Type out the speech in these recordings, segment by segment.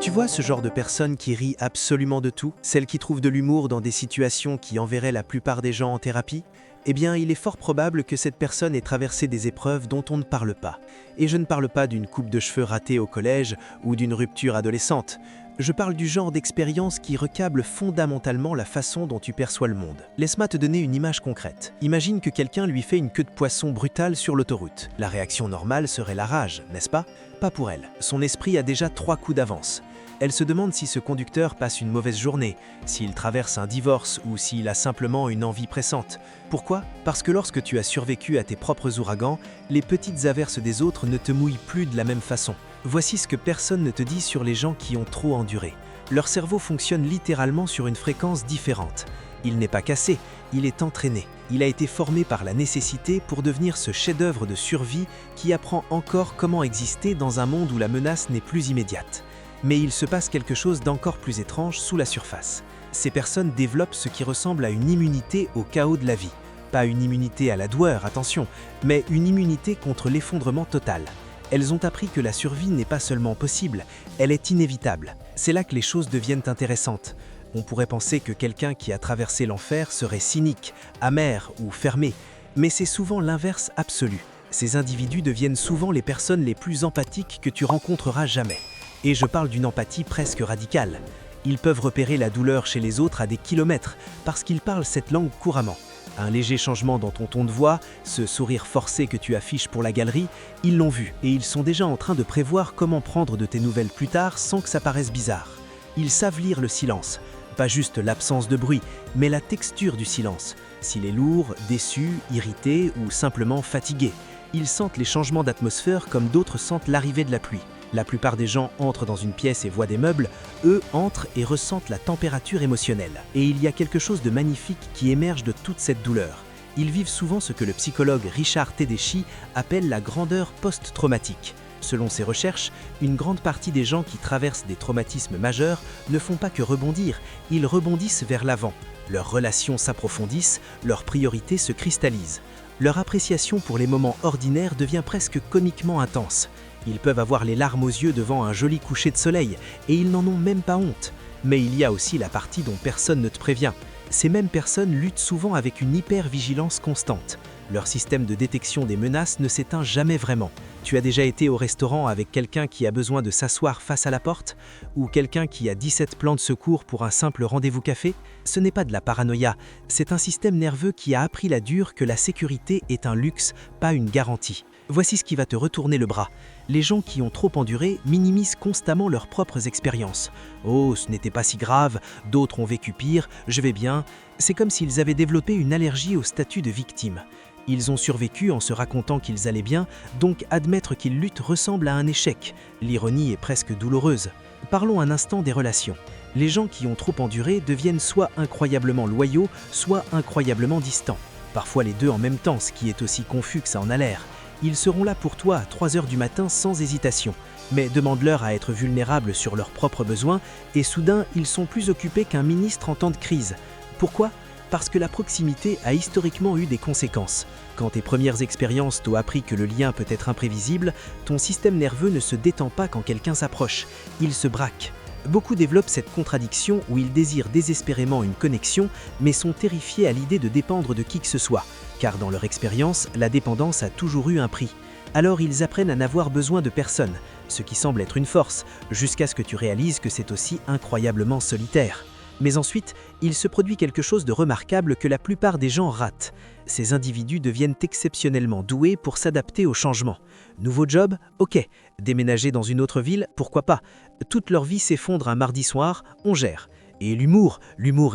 Tu vois ce genre de personne qui rit absolument de tout, celle qui trouve de l'humour dans des situations qui enverraient la plupart des gens en thérapie? Eh bien, il est fort probable que cette personne ait traversé des épreuves dont on ne parle pas. Et je ne parle pas d'une coupe de cheveux ratée au collège ou d'une rupture adolescente. Je parle du genre d'expérience qui recable fondamentalement la façon dont tu perçois le monde. Laisse-moi te donner une image concrète. Imagine que quelqu'un lui fait une queue de poisson brutale sur l'autoroute. La réaction normale serait la rage, n'est-ce pas? Pas pour elle. Son esprit a déjà 3 coups d'avance. Elle se demande si ce conducteur passe une mauvaise journée, s'il traverse un divorce ou s'il a simplement une envie pressante. Pourquoi? Parce que lorsque tu as survécu à tes propres ouragans, les petites averses des autres ne te mouillent plus de la même façon. Voici ce que personne ne te dit sur les gens qui ont trop enduré. Leur cerveau fonctionne littéralement sur une fréquence différente. Il n'est pas cassé, il est entraîné. Il a été formé par la nécessité pour devenir ce chef-d'œuvre de survie qui apprend encore comment exister dans un monde où la menace n'est plus immédiate. Mais il se passe quelque chose d'encore plus étrange sous la surface. Ces personnes développent ce qui ressemble à une immunité au chaos de la vie. Pas une immunité à la douleur, attention, mais une immunité contre l'effondrement total. Elles ont appris que la survie n'est pas seulement possible, elle est inévitable. C'est là que les choses deviennent intéressantes. On pourrait penser que quelqu'un qui a traversé l'enfer serait cynique, amer ou fermé, mais c'est souvent l'inverse absolu. Ces individus deviennent souvent les personnes les plus empathiques que tu rencontreras jamais. Et je parle d'une empathie presque radicale. Ils peuvent repérer la douleur chez les autres à des kilomètres parce qu'ils parlent cette langue couramment. Un léger changement dans ton ton de voix, ce sourire forcé que tu affiches pour la galerie, ils l'ont vu et ils sont déjà en train de prévoir comment prendre de tes nouvelles plus tard sans que ça paraisse bizarre. Ils savent lire le silence, pas juste l'absence de bruit, mais la texture du silence. S'il est lourd, déçu, irrité ou simplement fatigué. Ils sentent les changements d'atmosphère comme d'autres sentent l'arrivée de la pluie. La plupart des gens entrent dans une pièce et voient des meubles, eux entrent et ressentent la température émotionnelle. Et il y a quelque chose de magnifique qui émerge de toute cette douleur. Ils vivent souvent ce que le psychologue Richard Tedeschi appelle la grandeur post-traumatique. Selon ses recherches, une grande partie des gens qui traversent des traumatismes majeurs ne font pas que rebondir, ils rebondissent vers l'avant. Leurs relations s'approfondissent, leurs priorités se cristallisent. Leur appréciation pour les moments ordinaires devient presque comiquement intense. Ils peuvent avoir les larmes aux yeux devant un joli coucher de soleil, et ils n'en ont même pas honte. Mais il y a aussi la partie dont personne ne te prévient. Ces mêmes personnes luttent souvent avec une hyper-vigilance constante. Leur système de détection des menaces ne s'éteint jamais vraiment. Tu as déjà été au restaurant avec quelqu'un qui a besoin de s'asseoir face à la porte? Ou quelqu'un qui a 17 plans de secours pour un simple rendez-vous café? Ce n'est pas de la paranoïa, c'est un système nerveux qui a appris la dure que la sécurité est un luxe, pas une garantie. Voici ce qui va te retourner le bras. Les gens qui ont trop enduré minimisent constamment leurs propres expériences. « Oh, ce n'était pas si grave, d'autres ont vécu pire, je vais bien ». C'est comme s'ils avaient développé une allergie au statut de victime. Ils ont survécu en se racontant qu'ils allaient bien, donc admettre qu'ils luttent ressemble à un échec. L'ironie est presque douloureuse. Parlons un instant des relations. Les gens qui ont trop enduré deviennent soit incroyablement loyaux, soit incroyablement distants. Parfois les deux en même temps, ce qui est aussi confus que ça en a l'air. Ils seront là pour toi à 3 heures du matin sans hésitation. Mais demande-leur à être vulnérables sur leurs propres besoins et soudain, ils sont plus occupés qu'un ministre en temps de crise. Pourquoi? Parce que la proximité a historiquement eu des conséquences. Quand tes premières expériences t'ont appris que le lien peut être imprévisible, ton système nerveux ne se détend pas quand quelqu'un s'approche. Il se braque. Beaucoup développent cette contradiction où ils désirent désespérément une connexion, mais sont terrifiés à l'idée de dépendre de qui que ce soit. Car dans leur expérience, la dépendance a toujours eu un prix. Alors ils apprennent à n'avoir besoin de personne, ce qui semble être une force, jusqu'à ce que tu réalises que c'est aussi incroyablement solitaire. Mais ensuite, il se produit quelque chose de remarquable que la plupart des gens ratent. Ces individus deviennent exceptionnellement doués pour s'adapter au changement. Nouveau job? Ok. Déménager dans une autre ville? Pourquoi pas? Toute leur vie s'effondre un mardi soir, on gère. Et l'humour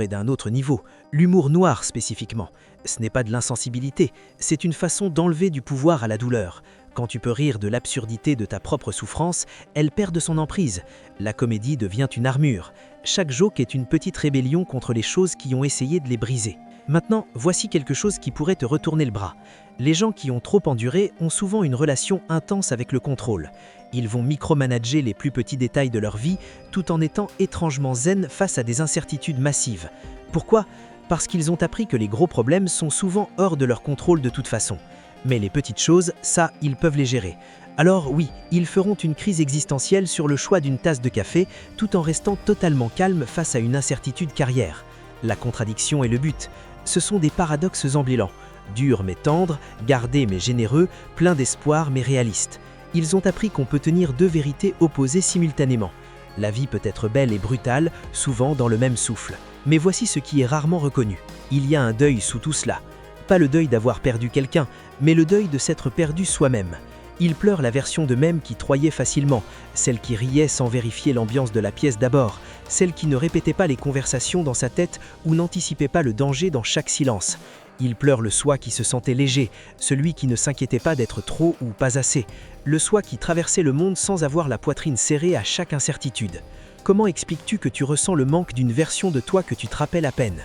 est d'un autre niveau. L'humour noir spécifiquement. Ce n'est pas de l'insensibilité, c'est une façon d'enlever du pouvoir à la douleur. Quand tu peux rire de l'absurdité de ta propre souffrance, elle perd de son emprise. La comédie devient une armure. Chaque joke est une petite rébellion contre les choses qui ont essayé de les briser. Maintenant, voici quelque chose qui pourrait te retourner le bras. Les gens qui ont trop enduré ont souvent une relation intense avec le contrôle. Ils vont micromanager les plus petits détails de leur vie tout en étant étrangement zen face à des incertitudes massives. Pourquoi? Parce qu'ils ont appris que les gros problèmes sont souvent hors de leur contrôle de toute façon. Mais les petites choses, ça, ils peuvent les gérer. Alors oui, ils feront une crise existentielle sur le choix d'une tasse de café tout en restant totalement calmes face à une incertitude carrière. La contradiction est le but. Ce sont des paradoxes embellants, durs mais tendres, gardés mais généreux, pleins d'espoir mais réalistes. Ils ont appris qu'on peut tenir deux vérités opposées simultanément. La vie peut être belle et brutale, souvent dans le même souffle. Mais voici ce qui est rarement reconnu. Il y a un deuil sous tout cela. Pas le deuil d'avoir perdu quelqu'un, mais le deuil de s'être perdu soi-même. Il pleure la version d'eux-mêmes qui troyait facilement, celle qui riait sans vérifier l'ambiance de la pièce d'abord, celle qui ne répétait pas les conversations dans sa tête ou n'anticipait pas le danger dans chaque silence. Il pleure le soi qui se sentait léger, celui qui ne s'inquiétait pas d'être trop ou pas assez, le soi qui traversait le monde sans avoir la poitrine serrée à chaque incertitude. Comment expliques-tu que tu ressens le manque d'une version de toi que tu te rappelles à peine ?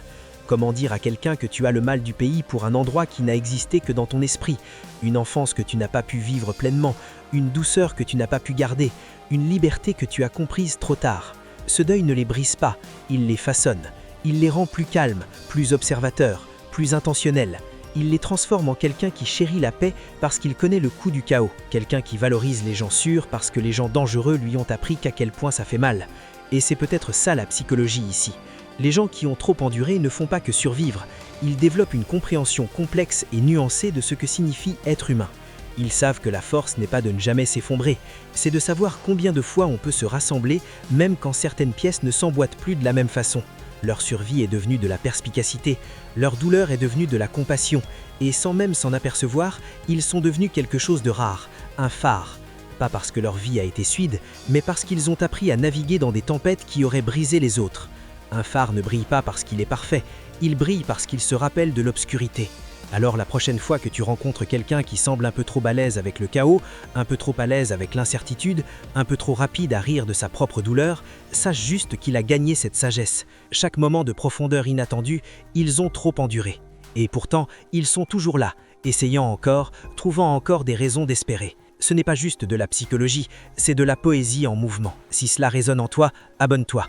Comment dire à quelqu'un que tu as le mal du pays pour un endroit qui n'a existé que dans ton esprit, une enfance que tu n'as pas pu vivre pleinement, une douceur que tu n'as pas pu garder, une liberté que tu as comprise trop tard? Ce deuil ne les brise pas, il les façonne. Il les rend plus calmes, plus observateurs, plus intentionnels. Il les transforme en quelqu'un qui chérit la paix parce qu'il connaît le coût du chaos, quelqu'un qui valorise les gens sûrs parce que les gens dangereux lui ont appris qu'à quel point ça fait mal. Et c'est peut-être ça la psychologie ici. Les gens qui ont trop enduré ne font pas que survivre, ils développent une compréhension complexe et nuancée de ce que signifie être humain. Ils savent que la force n'est pas de ne jamais s'effondrer, c'est de savoir combien de fois on peut se rassembler même quand certaines pièces ne s'emboîtent plus de la même façon. Leur survie est devenue de la perspicacité, leur douleur est devenue de la compassion, et sans même s'en apercevoir, ils sont devenus quelque chose de rare, un phare. Pas parce que leur vie a été suide, mais parce qu'ils ont appris à naviguer dans des tempêtes qui auraient brisé les autres. Un phare ne brille pas parce qu'il est parfait, il brille parce qu'il se rappelle de l'obscurité. Alors la prochaine fois que tu rencontres quelqu'un qui semble un peu trop à l'aise avec le chaos, un peu trop à l'aise avec l'incertitude, un peu trop rapide à rire de sa propre douleur, sache juste qu'il a gagné cette sagesse. Chaque moment de profondeur inattendue, ils ont trop enduré. Et pourtant, ils sont toujours là, essayant encore, trouvant encore des raisons d'espérer. Ce n'est pas juste de la psychologie, c'est de la poésie en mouvement. Si cela résonne en toi, abonne-toi.